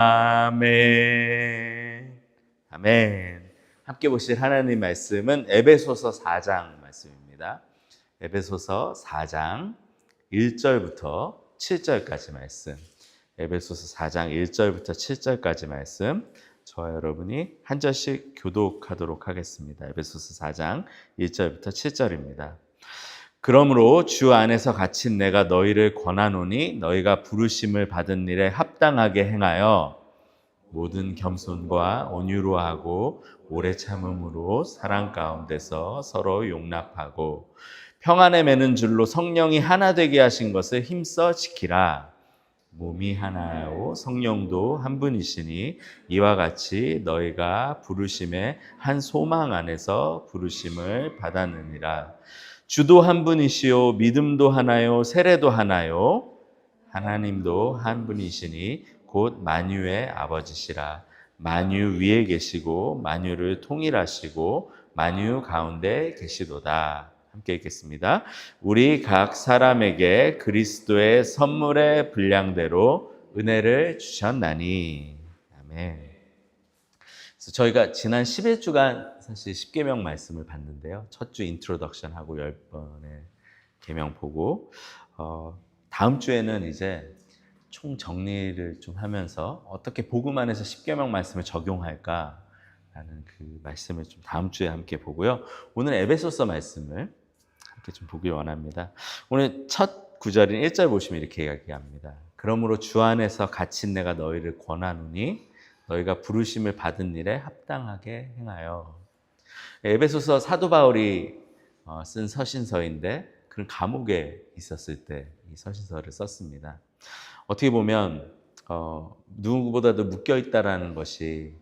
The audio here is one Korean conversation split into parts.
아멘. 아멘. 함께 보실 하나님 말씀은 에베소서 4장 말씀입니다. 에베소서 4장 1절부터 7절까지 말씀. 에베소서 4장 1절부터 7절까지 말씀. 저와 여러분이 한 절씩 교독하도록 하겠습니다. 에베소서 4장 1절부터 7절입니다. 그러므로 주 안에서 갇힌 내가 너희를 권하노니 너희가 부르심을 받은 일에 합당하게 행하여 모든 겸손과 온유로 하고 오래 참음으로 사랑 가운데서 서로 용납하고 평안에 매는 줄로 성령이 하나 되게 하신 것을 힘써 지키라. 몸이 하나요 성령도 한 분이시니 이와 같이 너희가 부르심의 한 소망 안에서 부르심을 받았느니라. 주도 한 분이시요 믿음도 하나요 세례도 하나요 하나님도 한 분이시니 곧 만유의 아버지시라. 만유 위에 계시고 만유를 통일하시고 만유 가운데 계시도다. 함께 읽겠습니다. 우리 각 사람에게 그리스도의 선물의 분량대로 은혜를 주셨나니. 아멘. 그래서 저희가 지난 11주간 사실 10계명 말씀을 봤는데요. 첫 주 인트로덕션하고 10번의 계명 보고 다음 주에는 이제 총 정리를 좀 하면서 어떻게 복음 안에서 10계명 말씀을 적용할까라는 그 말씀을 좀 다음 주에 함께 보고요. 오늘 에베소서 말씀을 함께 좀 보길 원합니다. 오늘 첫 구절인 1절 보시면 이렇게 이야기합니다. 그러므로 주 안에서 갇힌 내가 너희를 권하노니 너희가 부르심을 받은 일에 합당하게 행하여. 에베소서 사도 바울이 쓴 서신서인데 그런 감옥에 있었을 때 이 서신서를 썼습니다. 어떻게 보면 누구보다도 묶여있다라는 것이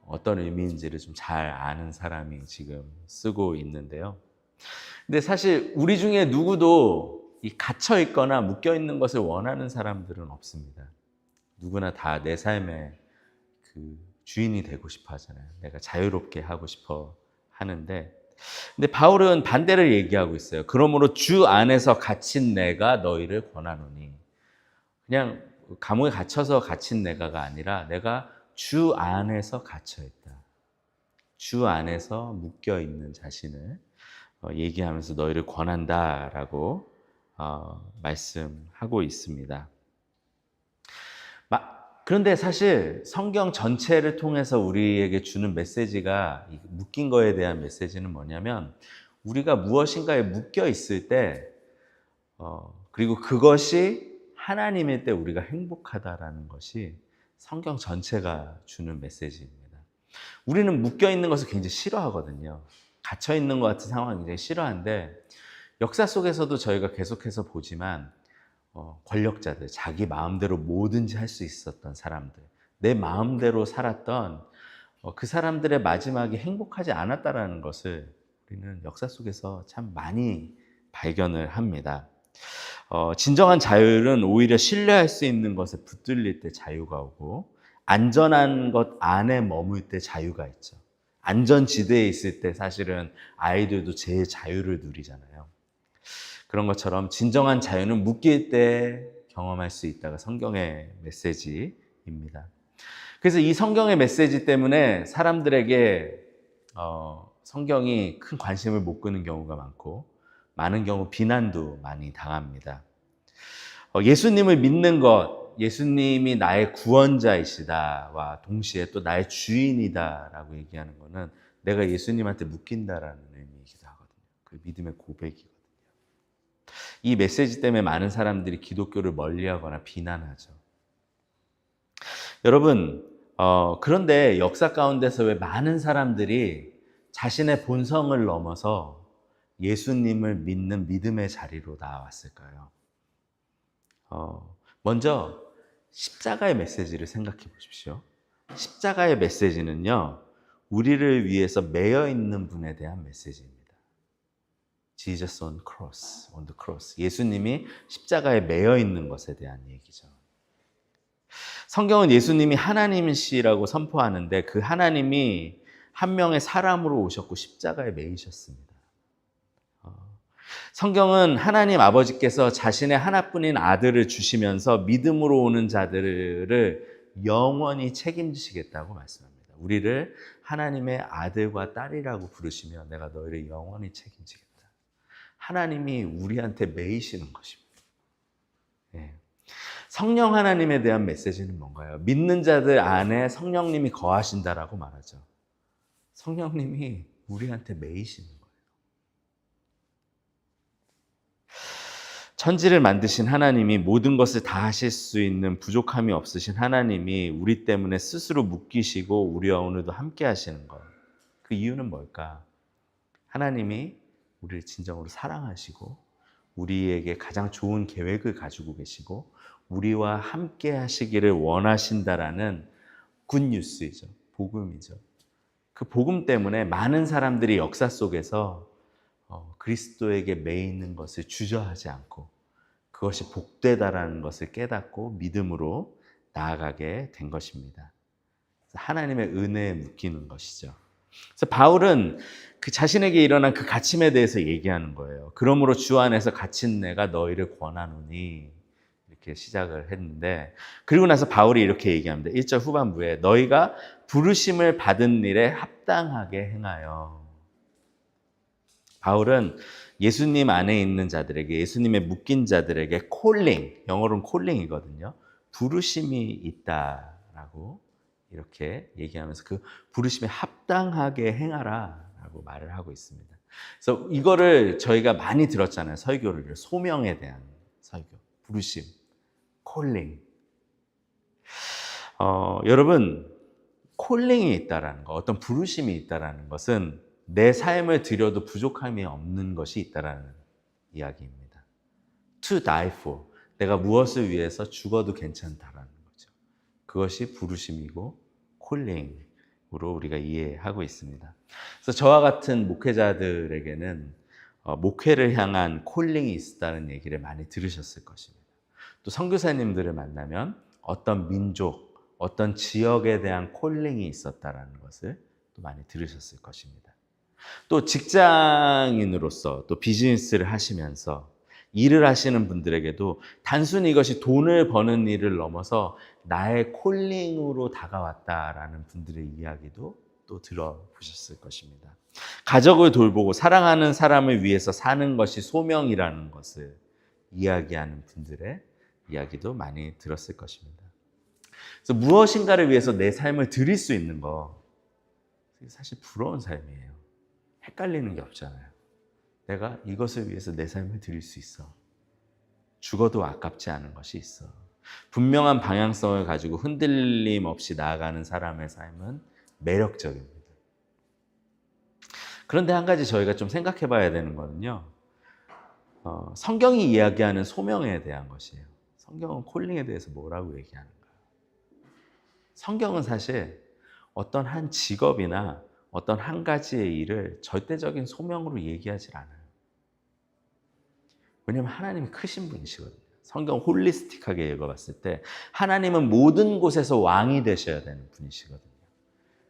어떤 의미인지를 좀 잘 아는 사람이 지금 쓰고 있는데요. 근데 사실 우리 중에 누구도 이 갇혀있거나 묶여있는 것을 원하는 사람들은 없습니다. 누구나 다 내 삶의 그 주인이 되고 싶어 하잖아요. 내가 자유롭게 하고 싶어 하는데, 근데 바울은 반대를 얘기하고 있어요. 그러므로 주 안에서 갇힌 내가 너희를 권하노니. 그냥 감옥에 갇혀서 갇힌 내가가 아니라 내가 주 안에서 갇혀있다. 주 안에서 묶여있는 자신을 얘기하면서 너희를 권한다라고 말씀하고 있습니다. 그런데 사실 성경 전체를 통해서 우리에게 주는 메시지가 묶인 거에 대한 메시지는 뭐냐면 우리가 무엇인가에 묶여 있을 때 그리고 그것이 하나님일 때 우리가 행복하다라는 것이 성경 전체가 주는 메시지입니다. 우리는 묶여 있는 것을 굉장히 싫어하거든요. 갇혀 있는 것 같은 상황을 굉장히 싫어하는데 역사 속에서도 저희가 계속해서 보지만 권력자들, 자기 마음대로 뭐든지 할 수 있었던 사람들, 내 마음대로 살았던 그 사람들의 마지막이 행복하지 않았다라는 것을 우리는 역사 속에서 참 많이 발견을 합니다. 진정한 자유는 오히려 신뢰할 수 있는 것에 붙들릴 때 자유가 오고 안전한 것 안에 머물 때 자유가 있죠. 안전지대에 있을 때 사실은 아이들도 제일 자유를 누리잖아요. 그런 것처럼 진정한 자유는 묶일 때 경험할 수 있다가 성경의 메시지입니다. 그래서 이 성경의 메시지 때문에 사람들에게 성경이 큰 관심을 못 끄는 경우가 많고 많은 경우 비난도 많이 당합니다. 예수님을 믿는 것, 예수님이 나의 구원자이시다와 동시에 또 나의 주인이다라고 얘기하는 것은 내가 예수님한테 묶인다라는 의미이기도 하거든요. 그 믿음의 고백이거든요. 이 메시지 때문에 많은 사람들이 기독교를 멀리하거나 비난하죠. 여러분, 그런데 역사 가운데서 왜 많은 사람들이 자신의 본성을 넘어서 예수님을 믿는 믿음의 자리로 나왔을까요? 먼저 십자가의 메시지를 생각해 보십시오. 십자가의 메시지는요, 우리를 위해서 매여 있는 분에 대한 메시지입니다. Jesus on the cross. 예수님이 십자가에 매여 있는 것에 대한 얘기죠. 성경은 예수님이 하나님이시라고 선포하는데 그 하나님이 한 명의 사람으로 오셨고 십자가에 매이셨습니다. 성경은 하나님 아버지께서 자신의 하나뿐인 아들을 주시면서 믿음으로 오는 자들을 영원히 책임지시겠다고 말씀합니다. 우리를 하나님의 아들과 딸이라고 부르시면 내가 너희를 영원히 책임지겠다. 하나님이 우리한테 매이시는 것입니다. 예. 성령 하나님에 대한 메시지는 뭔가요? 믿는 자들 안에 성령님이 거하신다라고 말하죠. 성령님이 우리한테 매이시는 거예요. 천지를 만드신 하나님이 모든 것을 다 하실 수 있는 부족함이 없으신 하나님이 우리 때문에 스스로 묶이시고 우리와 오늘도 함께 하시는 것. 그 이유는 뭘까? 하나님이 우리를 진정으로 사랑하시고 우리에게 가장 좋은 계획을 가지고 계시고 우리와 함께 하시기를 원하신다라는 굿뉴스이죠. 복음이죠. 그 복음 때문에 많은 사람들이 역사 속에서 그리스도에게 매이는 것을 주저하지 않고 그것이 복되다라는 것을 깨닫고 믿음으로 나아가게 된 것입니다. 하나님의 은혜에 묶이는 것이죠. 그래서 바울은 그 자신에게 일어난 그 갇힘에 대해서 얘기하는 거예요. 그러므로 주 안에서 갇힌 내가 너희를 권하노니 이렇게 시작을 했는데 그리고 나서 바울이 이렇게 얘기합니다. 1절 후반부에 너희가 부르심을 받은 일에 합당하게 행하여. 바울은 예수님 안에 있는 자들에게 예수님의 묶인 자들에게 콜링, 영어로는 콜링이거든요. 부르심이 있다라고 이렇게 얘기하면서 그 부르심에 합당하게 행하라 라고 말을 하고 있습니다. 그래서 이거를 저희가 많이 들었잖아요. 설교를. 소명에 대한 설교. 부르심, 콜링. 여러분, 콜링이 있다라는 거, 어떤 부르심이 있다라는 것은 내 삶을 드려도 부족함이 없는 것이 있다라는 이야기입니다. To die for. 내가 무엇을 위해서 죽어도 괜찮다라는 거죠. 그것이 부르심이고 콜링으로 우리가 이해하고 있습니다. 그래서 저와 같은 목회자들에게는 목회를 향한 콜링이 있다는 얘기를 많이 들으셨을 것입니다. 또 선교사님들을 만나면 어떤 민족, 어떤 지역에 대한 콜링이 있었다는 것을 또 많이 들으셨을 것입니다. 또 직장인으로서 또 비즈니스를 하시면서 일을 하시는 분들에게도 단순히 이것이 돈을 버는 일을 넘어서 나의 콜링으로 다가왔다라는 분들의 이야기도 또 들어보셨을 것입니다. 가족을 돌보고 사랑하는 사람을 위해서 사는 것이 소명이라는 것을 이야기하는 분들의 이야기도 많이 들었을 것입니다. 그래서 무엇인가를 위해서 내 삶을 드릴 수 있는 거 사실 부러운 삶이에요. 헷갈리는 게 없잖아요. 내가 이것을 위해서 내 삶을 드릴 수 있어. 죽어도 아깝지 않은 것이 있어. 분명한 방향성을 가지고 흔들림 없이 나아가는 사람의 삶은 매력적입니다. 그런데 한 가지 저희가 좀 생각해 봐야 되는 거는요. 성경이 이야기하는 소명에 대한 것이에요. 성경은 콜링에 대해서 뭐라고 얘기하는가? 성경은 사실 어떤 한 직업이나 어떤 한 가지의 일을 절대적인 소명으로 얘기하지 않아요. 왜냐하면 하나님이 크신 분이시거든요. 성경 홀리스틱하게 읽어봤을 때 하나님은 모든 곳에서 왕이 되셔야 되는 분이시거든요.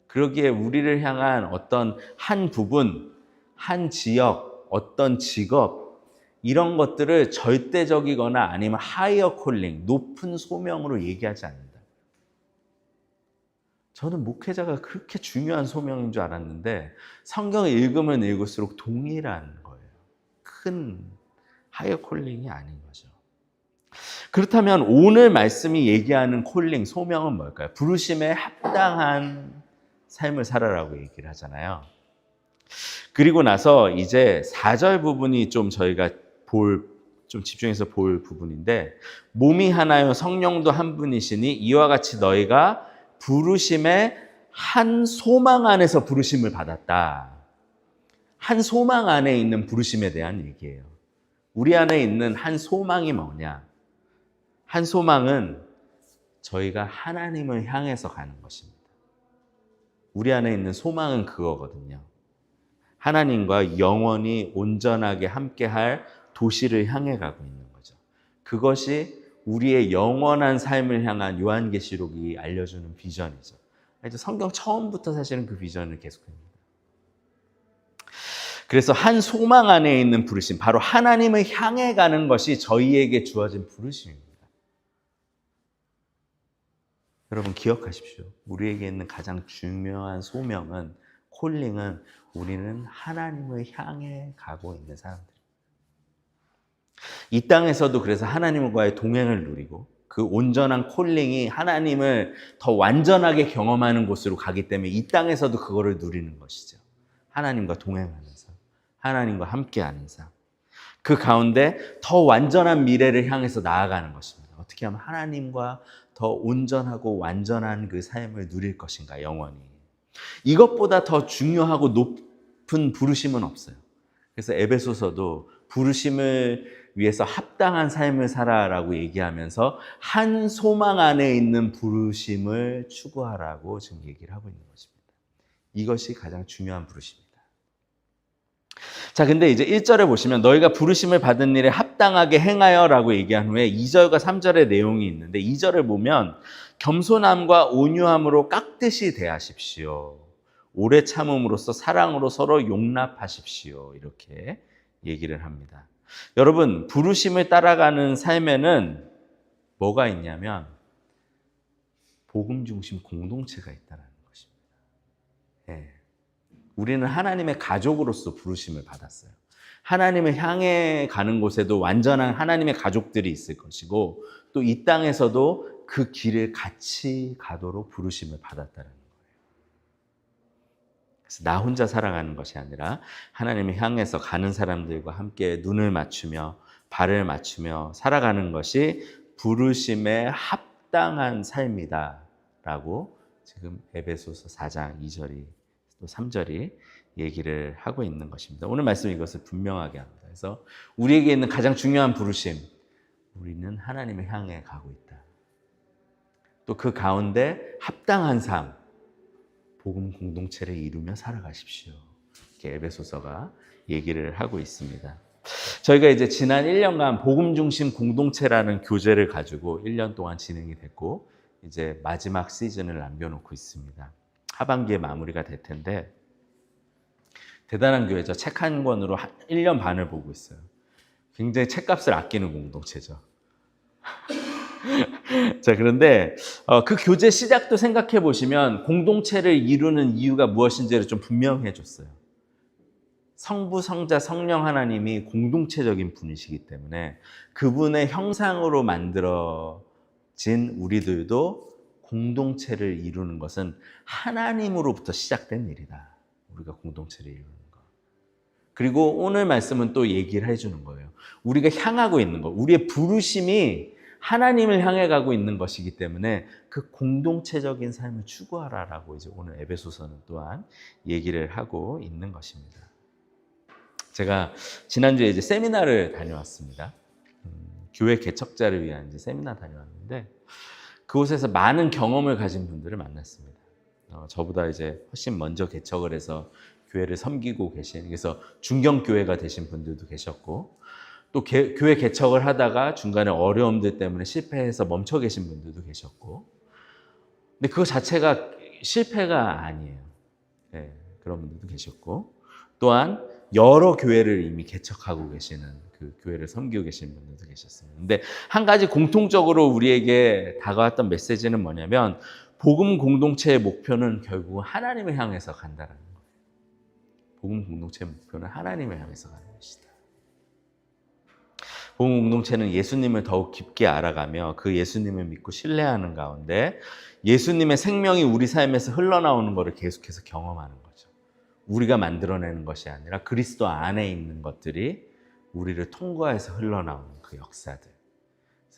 그러기에 우리를 향한 어떤 한 부분, 한 지역, 어떤 직업 이런 것들을 절대적이거나 아니면 하이어 콜링, 높은 소명으로 얘기하지 않는다. 저는 목회자가 그렇게 중요한 소명인 줄 알았는데 성경을 읽으면 읽을수록 동일한 거예요. 큰 하이어 콜링이 아닌 거죠. 그렇다면 오늘 말씀이 얘기하는 콜링, 소명은 뭘까요? 부르심에 합당한 삶을 살아라고 얘기를 하잖아요. 그리고 나서 이제 4절 부분이 좀 저희가 좀 집중해서 볼 부분인데 몸이 하나요 성령도 한 분이시니 이와 같이 너희가 부르심의 한 소망 안에서 부르심을 받았다. 한 소망 안에 있는 부르심에 대한 얘기예요. 우리 안에 있는 한 소망이 뭐냐? 한 소망은 저희가 하나님을 향해서 가는 것입니다. 우리 안에 있는 소망은 그거거든요. 하나님과 영원히 온전하게 함께할 도시를 향해 가고 있는 거죠. 그것이 우리의 영원한 삶을 향한 요한계시록이 알려주는 비전이죠. 성경 처음부터 사실은 그 비전을 계속합니다. 그래서 한 소망 안에 있는 부르심, 바로 하나님을 향해 가는 것이 저희에게 주어진 부르심입니다. 여러분 기억하십시오. 우리에게 있는 가장 중요한 소명은, 콜링은, 우리는 하나님을 향해 가고 있는 사람들. 이 땅에서도 그래서 하나님과의 동행을 누리고, 그 온전한 콜링이 하나님을 더 완전하게 경험하는 곳으로 가기 때문에 이 땅에서도 그거를 누리는 것이죠. 하나님과 동행하는 삶, 하나님과 함께하는 삶. 그 가운데 더 완전한 미래를 향해서 나아가는 것입니다. 어떻게 하면 하나님과 더 온전하고 완전한 그 삶을 누릴 것인가, 영원히. 이것보다 더 중요하고 높은 부르심은 없어요. 그래서 에베소서도 부르심을 위해서 합당한 삶을 살아라고 얘기하면서 한 소망 안에 있는 부르심을 추구하라고 지금 얘기를 하고 있는 것입니다. 이것이 가장 중요한 부르심입니다. 자, 근데 이제 1절에 보시면 너희가 부르심을 받은 일에 합당하게 행하여라고 얘기한 후에 2절과 3절의 내용이 있는데, 2절을 보면 겸손함과 온유함으로 깍듯이 대하십시오. 오래 참음으로써 사랑으로 서로 용납하십시오. 이렇게 얘기를 합니다. 여러분, 부르심을 따라가는 삶에는 뭐가 있냐면 복음 중심 공동체가 있다는 것입니다. 네. 우리는 하나님의 가족으로서 부르심을 받았어요. 하나님을 향해 가는 곳에도 완전한 하나님의 가족들이 있을 것이고, 또 이 땅에서도 그 길을 같이 가도록 부르심을 받았다는 거예요. 그래서 나 혼자 살아가는 것이 아니라 하나님을 향해서 가는 사람들과 함께 눈을 맞추며 발을 맞추며 살아가는 것이 부르심에 합당한 삶이다라고 지금 에베소서 4장 2절이 또 3절이 얘기를 하고 있는 것입니다. 오늘 말씀 이것을 분명하게 합니다. 그래서 우리에게 있는 가장 중요한 부르심, 우리는 하나님을 향해 가고 있다. 또 그 가운데 합당한 삶, 복음 공동체를 이루며 살아가십시오. 이렇게 에베소서가 얘기를 하고 있습니다. 저희가 이제 지난 1년간 복음 중심 공동체라는 교재를 가지고 1년 동안 진행이 됐고, 이제 마지막 시즌을 남겨놓고 있습니다. 하반기에 마무리가 될 텐데, 대단한 교회죠. 책 한 권으로 1년 반을 보고 있어요. 굉장히 책값을 아끼는 공동체죠. 자, 그런데 그 교재 시작도 생각해 보시면 공동체를 이루는 이유가 무엇인지를 좀 분명해 줬어요. 성부, 성자, 성령 하나님이 공동체적인 분이시기 때문에 그분의 형상으로 만들어진 우리들도 공동체를 이루는 것은 하나님으로부터 시작된 일이다. 우리가 공동체를 이루는 것. 그리고 오늘 말씀은 또 얘기를 해주는 거예요. 우리가 향하고 있는 것, 우리의 부르심이 하나님을 향해 가고 있는 것이기 때문에 그 공동체적인 삶을 추구하라라고 이제 오늘 에베소서는 또한 얘기를 하고 있는 것입니다. 제가 지난주에 이제 세미나를 다녀왔습니다. 교회 개척자를 위한 이제 세미나 다녀왔는데, 그곳에서 많은 경험을 가진 분들을 만났습니다. 저보다 이제 훨씬 먼저 개척을 해서 교회를 섬기고 계신, 그래서 중경교회가 되신 분들도 계셨고, 또 교회 개척을 하다가 중간에 어려움들 때문에 실패해서 멈춰 계신 분들도 계셨고, 근데 그거 자체가 실패가 아니에요. 네, 그런 분들도 계셨고, 또한 여러 교회를 이미 개척하고 계시는, 그 교회를 섬기고 계시는 분들도 계셨습니다. 근데 한 가지 공통적으로 우리에게 다가왔던 메시지는 뭐냐면, 복음 공동체의 목표는 결국 하나님을 향해서 간다는 거예요. 복음 공동체의 목표는 하나님을 향해서 가는 것이다. 복음 공동체는 예수님을 더욱 깊게 알아가며 그 예수님을 믿고 신뢰하는 가운데 예수님의 생명이 우리 삶에서 흘러나오는 것을 계속해서 경험하는 거죠. 우리가 만들어내는 것이 아니라 그리스도 안에 있는 것들이 우리를 통과해서 흘러나오는 그 역사들.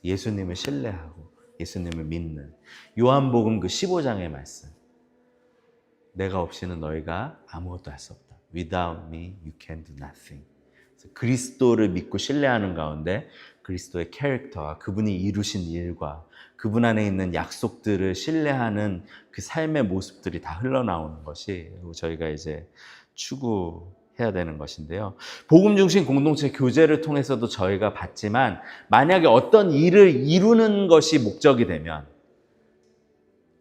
예수님을 신뢰하고 예수님을 믿는 요한복음 그 15장의 말씀. 내가 없이는 너희가 아무것도 할 수 없다. Without me, you can do nothing. 그리스도를 믿고 신뢰하는 가운데 그리스도의 캐릭터와 그분이 이루신 일과 그분 안에 있는 약속들을 신뢰하는 그 삶의 모습들이 다 흘러나오는 것이 저희가 이제 추구해야 되는 것인데요. 복음 중심 공동체 교제를 통해서도 저희가 봤지만, 만약에 어떤 일을 이루는 것이 목적이 되면,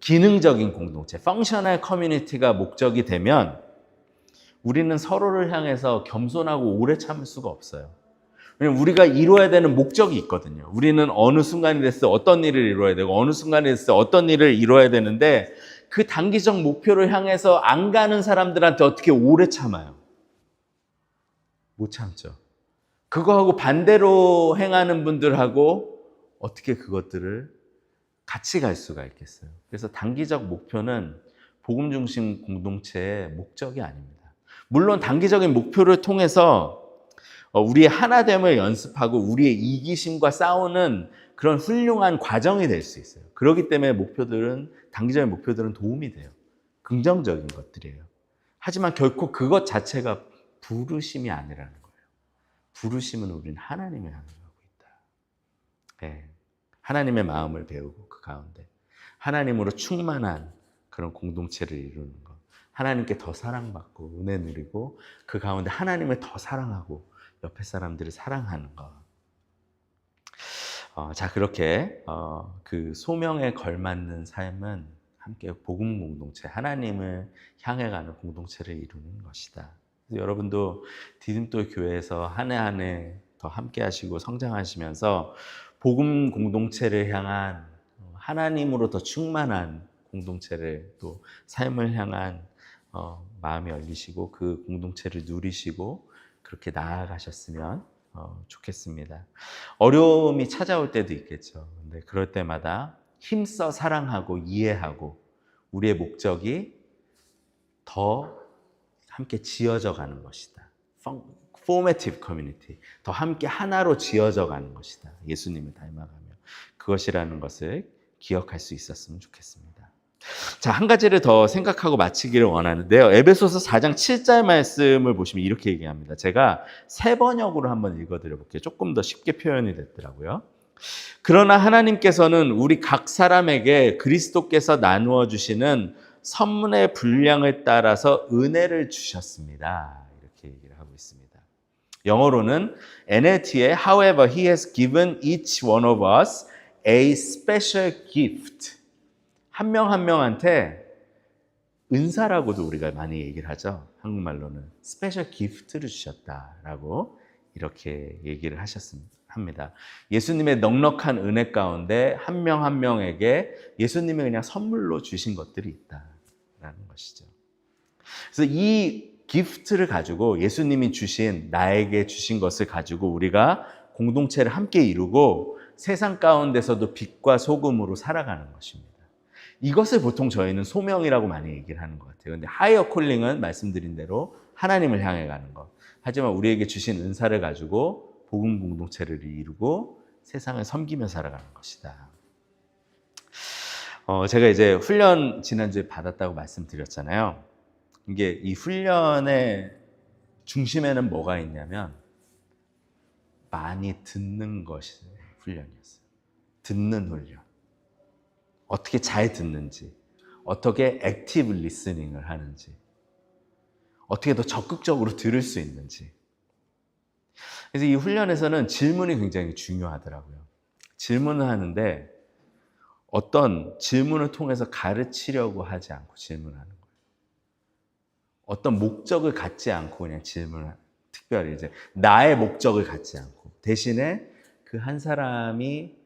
기능적인 공동체, 펑셔널 커뮤니티가 목적이 되면 우리는 서로를 향해서 겸손하고 오래 참을 수가 없어요. 왜냐면 우리가 이루어야 되는 목적이 있거든요. 우리는 어느 순간이 됐을 때 어떤 일을 이루어야 되고 어느 순간이 됐을 때 어떤 일을 이루어야 되는데 그 단기적 목표를 향해서 안 가는 사람들한테 어떻게 오래 참아요? 못 참죠. 그거하고 반대로 행하는 분들하고 어떻게 그것들을 같이 갈 수가 있겠어요. 그래서 단기적 목표는 복음 중심 공동체의 목적이 아닙니다. 물론 단기적인 목표를 통해서 우리의 하나됨을 연습하고 우리의 이기심과 싸우는 그런 훌륭한 과정이 될 수 있어요. 그렇기 때문에 단기적인 목표들은 도움이 돼요. 긍정적인 것들이에요. 하지만 결코 그것 자체가 부르심이 아니라는 거예요. 부르심은 우리는 하나님을 향해 가고 있다. 네. 하나님의 마음을 배우고 그 가운데 하나님으로 충만한 그런 공동체를 이루는 것. 하나님께 더 사랑받고 은혜 누리고 그 가운데 하나님을 더 사랑하고 옆에 사람들을 사랑하는 것. 자, 그렇게 그 소명에 걸맞는 삶은 함께 복음 공동체, 하나님을 향해 가는 공동체를 이루는 것이다. 여러분도 디딤돌 교회에서 한 해 한 해 더 함께 하시고 성장하시면서 복음 공동체를 향한 하나님으로 더 충만한 공동체를 또 삶을 향한 마음이 열리시고 그 공동체를 누리시고 그렇게 나아가셨으면 좋겠습니다. 어려움이 찾아올 때도 있겠죠. 근데 그럴 때마다 힘써 사랑하고 이해하고 우리의 목적이 더 함께 지어져 가는 것이다. Formative community. 더 함께 하나로 지어져 가는 것이다. 예수님을 닮아가며. 그것이라는 것을 기억할 수 있었으면 좋겠습니다. 자, 한 가지를 더 생각하고 마치기를 원하는데요. 에베소서 4장 7절 말씀을 보시면 이렇게 얘기합니다. 제가 세 번역으로 한번 읽어드려 볼게요. 조금 더 쉽게 표현이 됐더라고요. 그러나 하나님께서는 우리 각 사람에게 그리스도께서 나누어 주시는 선물의 분량을 따라서 은혜를 주셨습니다. 이렇게 얘기를 하고 있습니다. 영어로는 NLT에 However, He has given each one of us a special gift. 한 명 한 명한테 은사라고도 우리가 많이 얘기를 하죠. 한국말로는 스페셜 기프트를 주셨다라고 이렇게 얘기를 합니다. 예수님의 넉넉한 은혜 가운데 한 명 한 명에게 예수님이 그냥 선물로 주신 것들이 있다라는 것이죠. 그래서 이 기프트를 가지고 예수님이 나에게 주신 것을 가지고 우리가 공동체를 함께 이루고 세상 가운데서도 빛과 소금으로 살아가는 것입니다. 이것을 보통 저희는 소명이라고 많이 얘기를 하는 것 같아요. 근데 하이어 콜링은 말씀드린 대로 하나님을 향해 가는 것. 하지만 우리에게 주신 은사를 가지고 복음 공동체를 이루고 세상을 섬기며 살아가는 것이다. 제가 이제 훈련 지난주에 받았다고 말씀드렸잖아요. 이게 이 훈련의 중심에는 뭐가 있냐면 많이 듣는 것이 훈련이었어요. 듣는 훈련. 어떻게 잘 듣는지, 어떻게 액티브 리스닝을 하는지, 어떻게 더 적극적으로 들을 수 있는지. 그래서 이 훈련에서는 질문이 굉장히 중요하더라고요. 질문을 하는데 어떤 질문을 통해서 가르치려고 하지 않고 질문하는 거예요. 어떤 목적을 갖지 않고 그냥 특별히 이제 나의 목적을 갖지 않고 대신에 그 한 사람이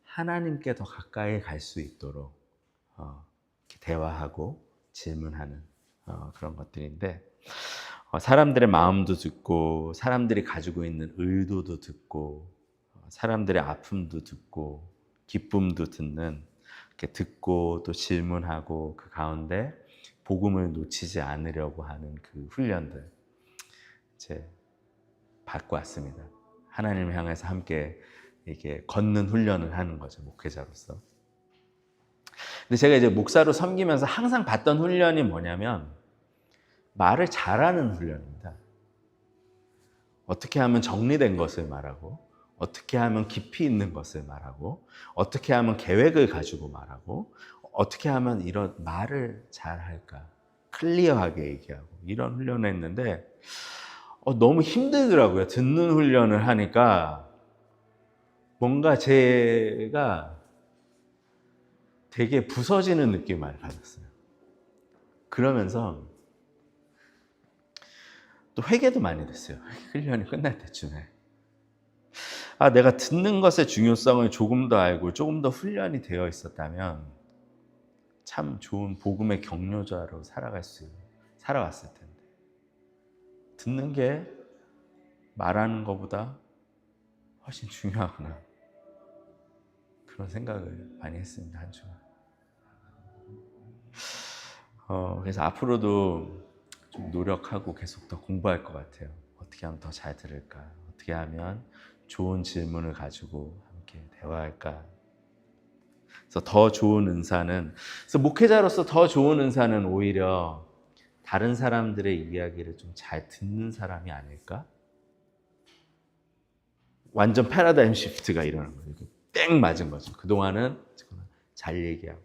하나님께 더 가까이 갈 수 있도록 이렇게 대화하고 질문하는 그런 것들인데 사람들의 마음도 듣고 사람들이 가지고 있는 의도도 듣고 사람들의 아픔도 듣고 기쁨도 듣는 이렇게 듣고 또 질문하고 그 가운데 복음을 놓치지 않으려고 하는 그 훈련들 이제 받고 왔습니다. 하나님을 향해서 함께 이렇게 걷는 훈련을 하는 거죠, 목회자로서. 근데 제가 이제 목사로 섬기면서 항상 받던 훈련이 뭐냐면 말을 잘하는 훈련입니다. 어떻게 하면 정리된 것을 말하고, 어떻게 하면 깊이 있는 것을 말하고, 어떻게 하면 계획을 가지고 말하고, 어떻게 하면 이런 말을 잘할까, 클리어하게 얘기하고 이런 훈련을 했는데 너무 힘들더라고요. 듣는 훈련을 하니까 뭔가 제가 되게 부서지는 느낌을 받았어요. 그러면서 또 회개도 많이 됐어요. 훈련이 끝날 때쯤에. 내가 듣는 것의 중요성을 조금 더 알고 조금 더 훈련이 되어 있었다면 참 좋은 복음의 격려자로 살아왔을 텐데. 듣는 게 말하는 것보다 훨씬 중요하구나. 그런 생각을 많이 했습니다, 한 주간. 그래서 앞으로도 좀 노력하고 계속 더 공부할 것 같아요. 어떻게 하면 더 잘 들을까? 어떻게 하면 좋은 질문을 가지고 함께 대화할까? 그래서 그래서 목회자로서 더 좋은 은사는 오히려 다른 사람들의 이야기를 좀 잘 듣는 사람이 아닐까? 완전 패러다임 시프트가 일어나는 거예요. 땡 맞은 거죠. 그동안은 잘 얘기하고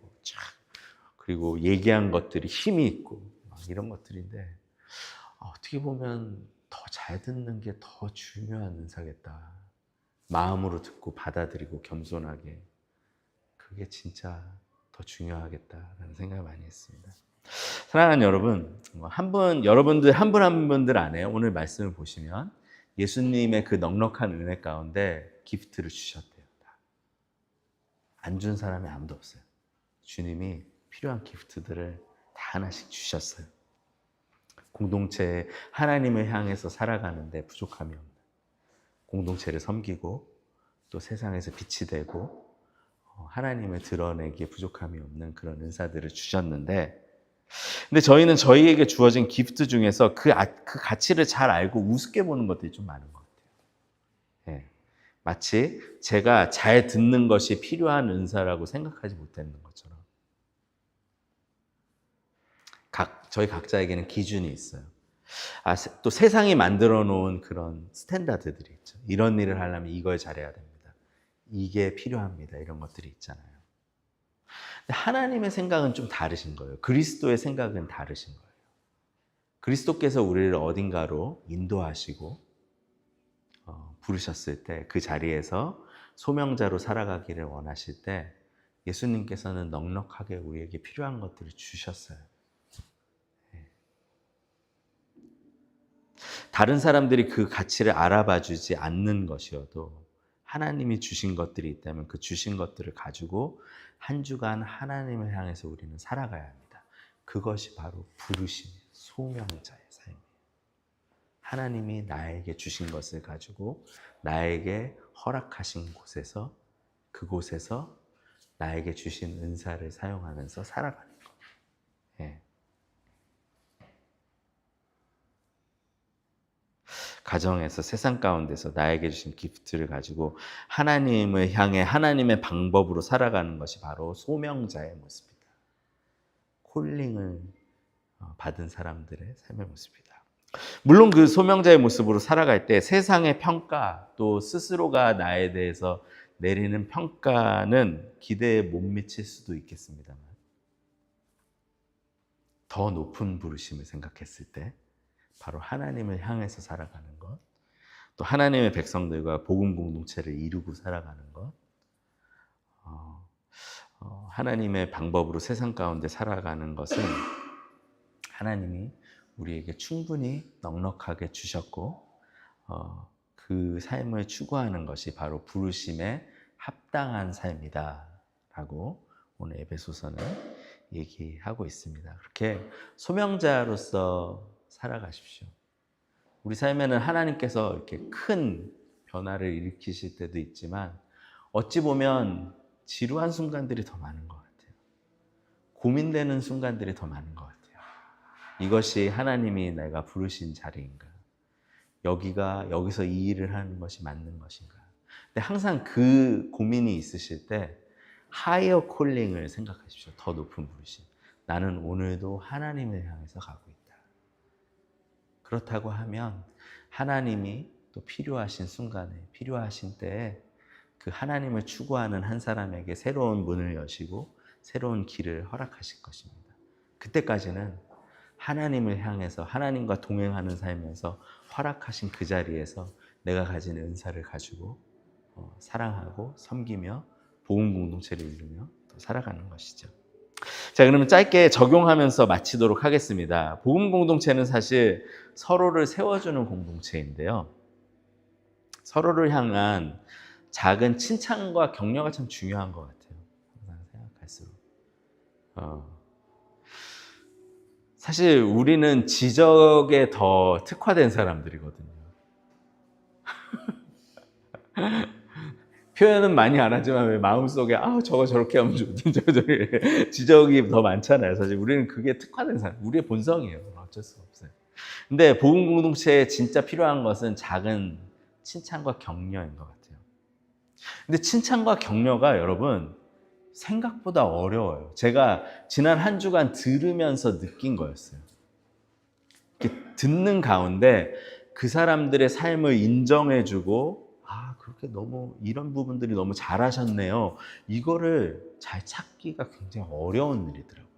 그리고 얘기한 것들이 힘이 있고 이런 것들인데 어떻게 보면 더 잘 듣는 게 더 중요한 은사겠다. 마음으로 듣고 받아들이고 겸손하게. 그게 진짜 더 중요하겠다라는 생각을 많이 했습니다. 사랑하는 여러분, 여러분들 한 분 한 분들 안에 오늘 말씀을 보시면 예수님의 그 넉넉한 은혜 가운데 기프트를 주셨대요. 안 준 사람이 아무도 없어요. 주님이 필요한 기프트들을 다 하나씩 주셨어요. 공동체에 하나님을 향해서 살아가는데 부족함이 없는, 공동체를 섬기고 또 세상에서 빛이 되고 하나님을 드러내기에 부족함이 없는 그런 은사들을 주셨는데, 근데 저희는 저희에게 주어진 기프트 중에서 그 가치를 잘 알고 우습게 보는 것들이 좀 많은 것 같아요. 예. 마치 제가 잘 듣는 것이 필요한 은사라고 생각하지 못했는 것처럼. 저희 각자에게는 기준이 있어요. 또 세상이 만들어 놓은 그런 스탠다드들이 있죠. 이런 일을 하려면 이걸 잘해야 됩니다. 이게 필요합니다. 이런 것들이 있잖아요. 근데 하나님의 생각은 좀 다르신 거예요. 그리스도의 생각은 다르신 거예요. 그리스도께서 우리를 어딘가로 인도하시고 부르셨을 때 그 자리에서 소명자로 살아가기를 원하실 때 예수님께서는 넉넉하게 우리에게 필요한 것들을 주셨어요. 다른 사람들이 그 가치를 알아봐 주지 않는 것이어도 하나님이 주신 것들이 있다면 그 주신 것들을 가지고 한 주간 하나님을 향해서 우리는 살아가야 합니다. 그것이 바로 부르심, 소명자의 삶이에요. 하나님이 나에게 주신 것을 가지고 나에게 허락하신 곳에서, 그곳에서 나에게 주신 은사를 사용하면서 살아가는 것. 예. 가정에서, 세상 가운데서 나에게 주신 기프트를 가지고 하나님을 향해 하나님의 방법으로 살아가는 것이 바로 소명자의 모습이다. 콜링을 받은 사람들의 삶의 모습이다. 물론 그 소명자의 모습으로 살아갈 때 세상의 평가, 또 스스로가 나에 대해서 내리는 평가는 기대에 못 미칠 수도 있겠습니다만, 더 높은 부르심을 생각했을 때 바로 하나님을 향해서 살아가는 것, 또 하나님의 백성들과 복음 공동체를 이루고 살아가는 것, 하나님의 방법으로 세상 가운데 살아가는 것은 하나님이 우리에게 충분히 넉넉하게 주셨고 그 삶을 추구하는 것이 바로 부르심에 합당한 삶이다라고 오늘 에베소서는 얘기하고 있습니다. 그렇게 소명자로서 살아가십시오. 우리 삶에는 하나님께서 이렇게 큰 변화를 일으키실 때도 있지만 어찌 보면 지루한 순간들이 더 많은 것 같아요. 고민되는 순간들이 더 많은 것 같아요. 이것이 하나님이 내가 부르신 자리인가? 여기서 이 일을 하는 것이 맞는 것인가? 근데 항상 그 고민이 있으실 때 하이어 콜링을 생각하십시오. 더 높은 부르심. 나는 오늘도 하나님을 향해서 가고 있다. 그렇다고 하면 하나님이 또 필요하신 순간에, 필요하신 때에 그 하나님을 추구하는 한 사람에게 새로운 문을 여시고 새로운 길을 허락하실 것입니다. 그때까지는 하나님을 향해서 하나님과 동행하는 삶에서 허락하신 그 자리에서 내가 가진 은사를 가지고 사랑하고 섬기며 복음 공동체를 이루며 또 살아가는 것이죠. 자, 그러면 짧게 적용하면서 마치도록 하겠습니다. 복음 공동체는 사실 서로를 세워주는 공동체인데요. 서로를 향한 작은 칭찬과 격려가 참 중요한 것 같아요. 항상 생각할수록. 사실 우리는 지적에 더 특화된 사람들이거든요. 표현은 많이 안 하지만 왜 마음속에 저거 저렇게 하면 좋든 저거 저렇게 지적이 더 많잖아요. 사실 우리는 그게 특화된 사람, 우리의 본성이에요. 어쩔 수가 없어요. 근데 복음 공동체에 진짜 필요한 것은 작은 칭찬과 격려인 것 같아요. 근데 칭찬과 격려가 여러분 생각보다 어려워요. 제가 지난 한 주간 들으면서 느낀 거였어요. 이렇게 듣는 가운데 그 사람들의 삶을 인정해주고 그렇게 너무 이런 부분들이 너무 잘하셨네요. 이거를 잘 찾기가 굉장히 어려운 일이더라고요.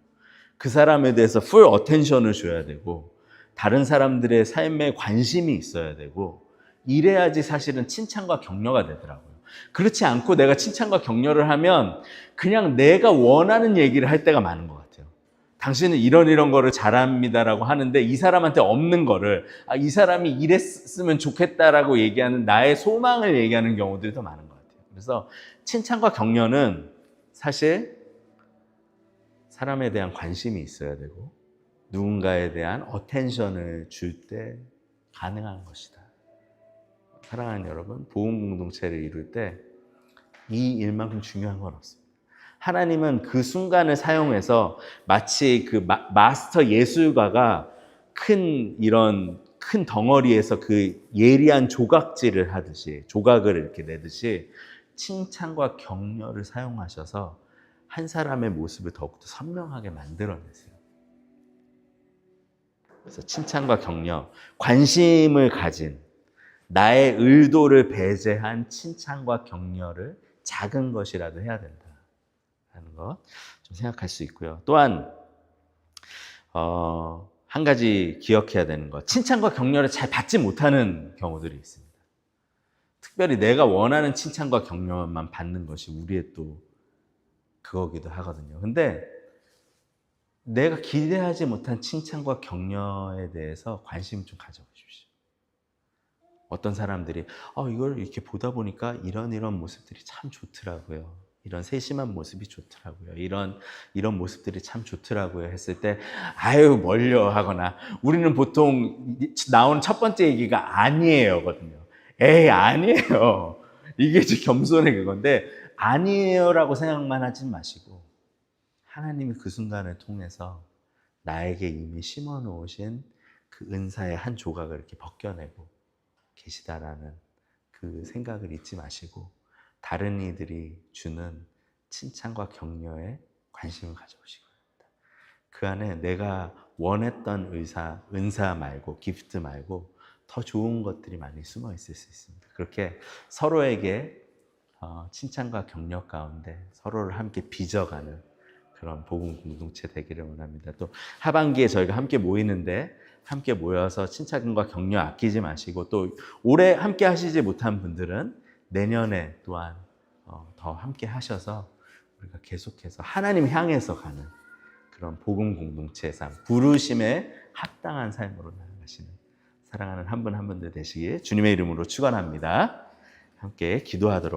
그 사람에 대해서 풀 어텐션을 줘야 되고 다른 사람들의 삶에 관심이 있어야 되고 이래야지 사실은 칭찬과 격려가 되더라고요. 그렇지 않고 내가 칭찬과 격려를 하면 그냥 내가 원하는 얘기를 할 때가 많은 것 같아요. 당신은 이런 거를 잘합니다라고 하는데 이 사람한테 없는 거를 이 사람이 이랬으면 좋겠다라고 얘기하는 나의 소망을 얘기하는 경우들이 더 많은 것 같아요. 그래서 칭찬과 격려는 사실 사람에 대한 관심이 있어야 되고 누군가에 대한 어텐션을 줄 때 가능한 것이다. 사랑하는 여러분, 복음 공동체를 이룰 때 이 일만큼 중요한 건 없습니다. 하나님은 그 순간을 사용해서 마치 그 마스터 예술가가 큰 덩어리에서 그 예리한 조각질을 하듯이 조각을 이렇게 내듯이 칭찬과 격려를 사용하셔서 한 사람의 모습을 더욱더 선명하게 만들어내세요. 그래서 칭찬과 격려, 관심을 가진 나의 의도를 배제한 칭찬과 격려를 작은 것이라도 해야 된다는 것 좀 생각할 수 있고요. 또한 한 가지 기억해야 되는 것, 칭찬과 격려를 잘 받지 못하는 경우들이 있습니다. 특별히 내가 원하는 칭찬과 격려만 받는 것이 우리의 또 그거기도 하거든요. 근데 내가 기대하지 못한 칭찬과 격려에 대해서 관심 좀 가져보십시오. 어떤 사람들이 이걸 이렇게 보다 보니까 이런 모습들이 참 좋더라고요. 이런 세심한 모습이 좋더라고요. 이런 모습들이 참 좋더라고요. 했을 때 뭘요 하거나 우리는 보통 나오는 첫 번째 얘기가 아니에요거든요. 아니에요. 이게 겸손의 그건데 아니에요라고 생각만 하지 마시고 하나님이 그 순간을 통해서 나에게 이미 심어 놓으신 그 은사의 한 조각을 이렇게 벗겨내고 계시다라는 그 생각을 잊지 마시고 다른 이들이 주는 칭찬과 격려에 관심을 가져보시기 바랍니다. 그 안에 내가 원했던 은사 말고 기프트 말고 더 좋은 것들이 많이 숨어 있을 수 있습니다. 그렇게 서로에게 칭찬과 격려 가운데 서로를 함께 빚어가는 그런 복음 공동체 되기를 원합니다. 또 하반기에 저희가 함께 모이는데 함께 모여서 칭찬과 격려 아끼지 마시고 또 올해 함께 하시지 못한 분들은 내년에 또한 더 함께 하셔서 우리가 계속해서 하나님 향해서 가는 그런 복음 공동체의 삶, 부르심에 합당한 삶으로 나아가시는 사랑하는 한 분 한 분들 되시길 주님의 이름으로 축원합니다. 함께 기도하도록